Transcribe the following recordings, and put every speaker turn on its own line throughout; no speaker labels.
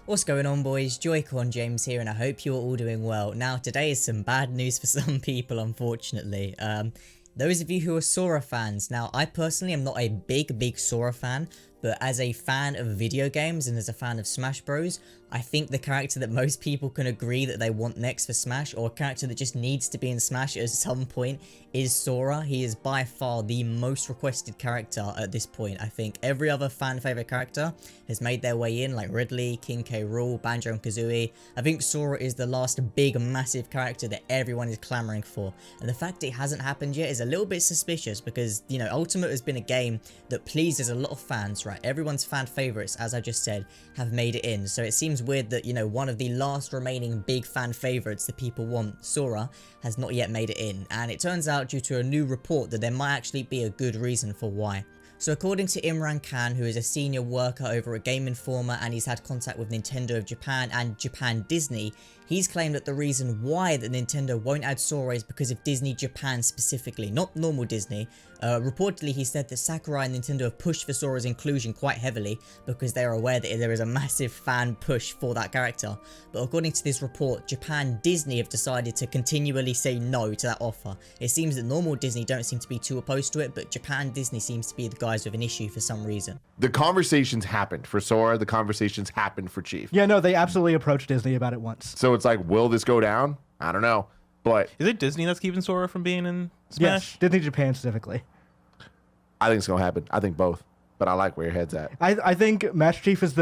What's going on, boys? Joy-Con James here, and I hope you're all doing well. Now, today is some bad news for some people, unfortunately. Those of you who are Sora fans, now I personally am not a big Sora fan, but as a fan of video games and as a fan of Smash Bros, I think the character that most people can agree that they want next for Smash, or a character that just needs to be in Smash at some point, is Sora. He is by far the most requested character at this point. I think every other fan favorite character has made their way in, like Ridley, King K. Rool, Banjo and Kazooie. I think Sora is the last big massive character that everyone is clamoring for, and the fact it hasn't happened yet is a little bit suspicious because, you know, Ultimate has been a game that pleases a lot of fans, right? Everyone's fan favorites, as I just said, have made it in, so it seems weird that, you know, one of the last remaining big fan favorites that people want, Sora, has not yet made it in, and it turns out due to a new report that there might actually be a good reason for why. So according to Imran Kahn, who is a senior worker over at Game Informer, and he's had contact with Nintendo of Japan and Japan Disney, he's claimed that the reason why that Nintendo won't add Sora is because of Disney Japan specifically, not normal Disney. Reportedly, he said that Sakurai and Nintendo have pushed for Sora's inclusion quite heavily because they are aware that there is a massive fan push for that character. But according to this report, Japan Disney have decided to continually say no to that offer. It seems that normal Disney don't seem to be too opposed to it, but Japan Disney seems to be the guys with an issue for some reason.
The conversations happened for Sora, the conversations happened for Chief.
Yeah, no, they absolutely approached Disney about it once.
So it's like, will this go down? I don't know. But
is it Disney that's keeping Sora from being in Smash?
Yes, Disney Japan specifically.
I think it's gonna happen. I think both. But I like where your head's at.
I think Master Chief is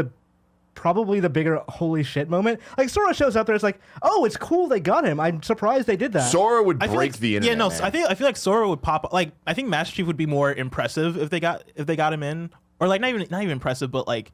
probably the bigger holy shit moment. Like, Sora shows up there, it's like, oh, it's cool they got him. I'm surprised they did that.
Sora would break
like,
the internet.
Yeah, no,
man.
I feel like Sora would pop. Like, I think Master Chief would be more impressive if they got him in, or like not even impressive, but like,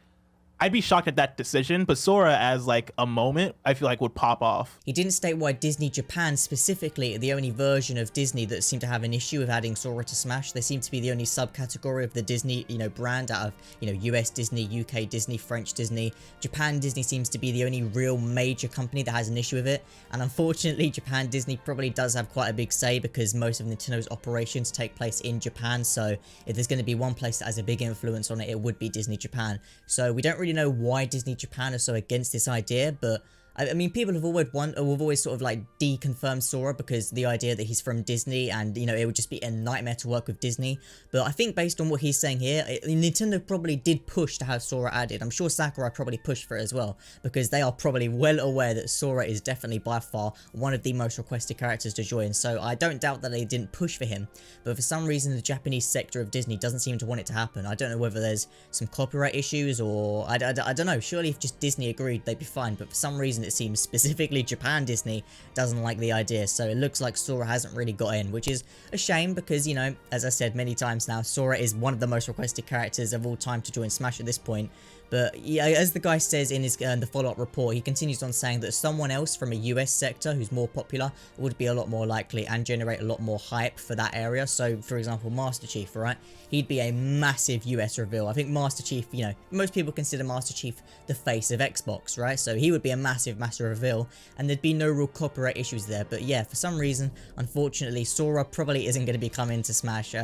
I'd be shocked at that decision, but Sora as like a moment, I feel like would pop off.
He didn't state why Disney Japan specifically are the only version of Disney that seem to have an issue with adding Sora to Smash. They seem to be the only subcategory of the Disney, you know, brand out of, you know, US Disney, UK Disney, French Disney. Japan Disney seems to be the only real major company that has an issue with it. And unfortunately, Japan Disney probably does have quite a big say because most of Nintendo's operations take place in Japan. So if there's going to be one place that has a big influence on it, it would be Disney Japan. So we don't really know why Disney Japan are so against this idea, but I mean, people have always sort of like deconfirmed Sora because the idea that he's from Disney and, you know, it would just be a nightmare to work with Disney. But I think based on what he's saying here, Nintendo probably did push to have Sora added. I'm sure Sakurai probably pushed for it as well because they are probably well aware that Sora is definitely by far one of the most requested characters to join. So I don't doubt that they didn't push for him, but for some reason the Japanese sector of Disney doesn't seem to want it to happen. I don't know whether there's some copyright issues or I don't know. Surely if just Disney agreed, they'd be fine, but for some reason it seems specifically Japan Disney doesn't like the idea, so it looks like Sora hasn't really got in, which is a shame because, you know, as I said many times now, Sora is one of the most requested characters of all time to join Smash at this point. But yeah, as the guy says in his the follow-up report, he continues on saying that someone else from a US sector who's more popular would be a lot more likely and generate a lot more hype for that area. So, for example, Master Chief, right? He'd be a massive US reveal. I think Master Chief, you know, most people consider Master Chief the face of Xbox, right? So he would be a massive reveal, and there'd be no real copyright issues there. But yeah, for some reason, unfortunately, Sora probably isn't going to be coming to Smash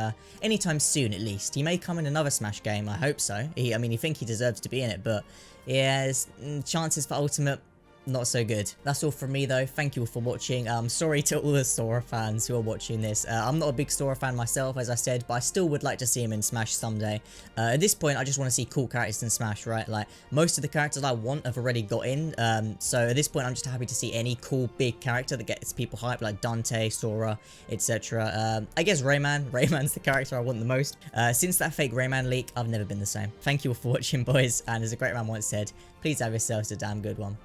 anytime soon, at least. He may come in another Smash game, I hope so. I mean, you think he deserves to be in it, but yeah, chances for Ultimate, not so good. That's all from me though. Thank you all for watching. Sorry to all the Sora fans who are watching this. I'm not a big Sora fan myself, as I said, but I still would like to see him in Smash someday. At this point, I just want to see cool characters in Smash, right? Like, most of the characters I want have already got in. So at this point, I'm just happy to see any cool big character that gets people hyped, like Dante, Sora, etc. I guess Rayman. Rayman's the character I want the most. Since that fake Rayman leak, I've never been the same. Thank you all for watching, boys, and as a great man once said, please have yourselves a damn good one.